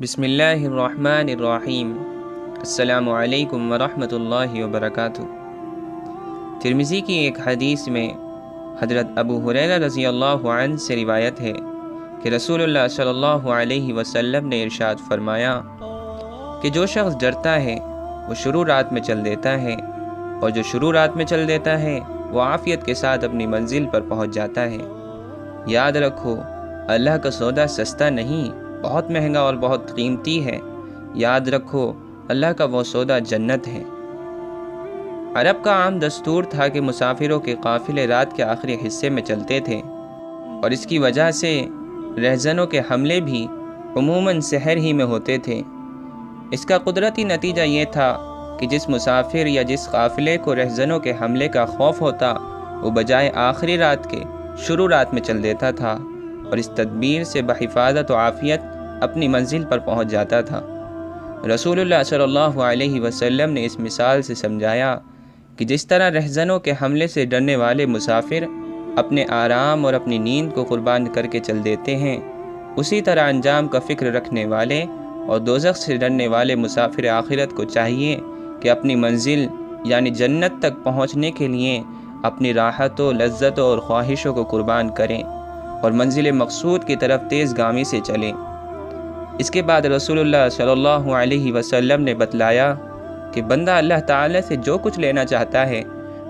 बिस्मिल्लाहिर्रहमानिर्रहीम। अस्सलामु अलैकुम वरहमतुल्लाहि वबरकातुहू। तिरमिज़ी की एक हदीस में हज़रत अबू हुरैरा रज़ी अल्लाहु अन्हु से रिवायत है कि रसूलुल्लाह सल्लल्लाहु अलैहि वसल्लम ने इरशाद फरमाया कि जो शख्स डरता है वो शुरू रात में चल देता है, और जो शुरू रात में चल देता है वो आफ़ियत के साथ अपनी मंजिल पर पहुंच जाता है। याद रखो, अल्लाह का सौदा सस्ता नहीं, बहुत महंगा और बहुत कीमती है। याद रखो, अल्लाह का वो सौदा जन्नत है। अरब का आम दस्तूर था कि मुसाफिरों के काफ़िले रात के आखिरी हिस्से में चलते थे, और इसकी वजह से रहज़नों के हमले भी उमूमन सहर ही में होते थे। इसका कुदरती नतीजा ये था कि जिस मुसाफिर या जिस काफ़िले को रहज़नों के हमले का खौफ होता, वो बजाय आखिरी रात के शुरू रात में चल देता था, और इस तदबीर से बहिफाजत व आफ़ियत अपनी मंजिल पर पहुंच जाता था। रसूलुल्लाह सल्लल्लाहु अलैहि वसल्लम ने इस मिसाल से समझाया कि जिस तरह रहज़नों के हमले से डरने वाले मुसाफिर अपने आराम और अपनी नींद को कुर्बान करके चल देते हैं, उसी तरह अंजाम का फ़िक्र रखने वाले और दोज़ख से डरने वाले मुसाफिर आखिरत को चाहिए कि अपनी मंजिल यानी जन्नत तक पहुँचने के लिए अपनी राहतों, लज्जतों और ख्वाहिशों को कुर्बान करें और मंजिल मकसूद की तरफ तेज़गामी से चलें। इसके बाद रसूलुल्लाह सल्लल्लाहु अलैहि वसल्लम ने बतलाया कि बंदा अल्लाह ताला से जो कुछ लेना चाहता है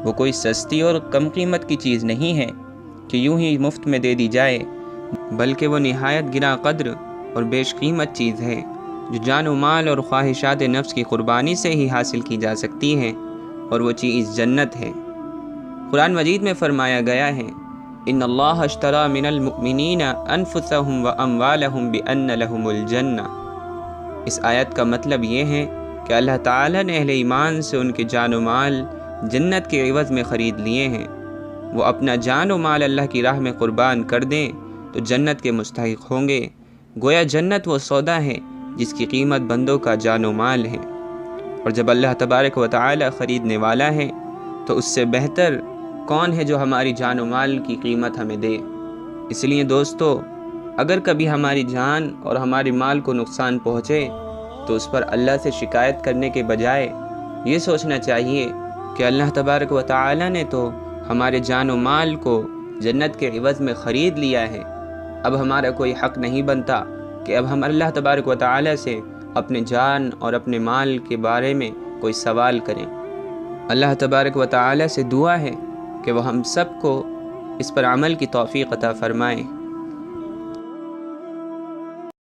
वो कोई सस्ती और कम कीमत की चीज़ नहीं है कि यूं ही मुफ्त में दे दी जाए, बल्कि वो निहायत गिरा कद्र और बेशकीमत चीज़ है जो जान व माल और ख्वाहिशात नफ्स की कुर्बानी से ही हासिल की जा सकती है, और वो चीज़ जन्नत है। कुरान मजीद में फरमाया गया है, इन्नल्लाह अश्तरा मिनल मुमिनीना अनफुसहुम व अम्वालहुम बिअन्न लहुमुल जन्नह। इस आयत का मतलब ये है कि अल्लाह ताला ने अहले ईमान से उनके जान व माल जन्नत के एवज़ में ख़रीद लिए हैं। वो अपना जान व माल अल्लाह की राह में क़ुरबान कर दें तो जन्नत के मुस्तहिक़ होंगे। गोया जन्नत वो सौदा है जिसकी कीमत बंदों का जान व माल है, और जब अल्लाह तबारक व तआला ख़रीदने वाला है तो उससे बेहतर कौन है जो हमारी जान व माल की कीमत हमें दे। इसलिए दोस्तों, अगर कभी हमारी जान और हमारे माल को नुकसान पहुँचे तो उस पर अल्लाह से शिकायत करने के बजाय ये सोचना चाहिए कि अल्लाह तबारक व तआला ने तो हमारे जान व माल को जन्नत के एवज़ में ख़रीद लिया है। अब हमारा कोई हक़ नहीं बनता कि अब हम अल्लाह तबारक व तआला से अपने जान और अपने माल के बारे में कोई सवाल करें। अल्लाह तबारक व तआला से दुआ है कि वह हम सब को इस पर अमल की तौफ़ीक़ अता फ़रमाए।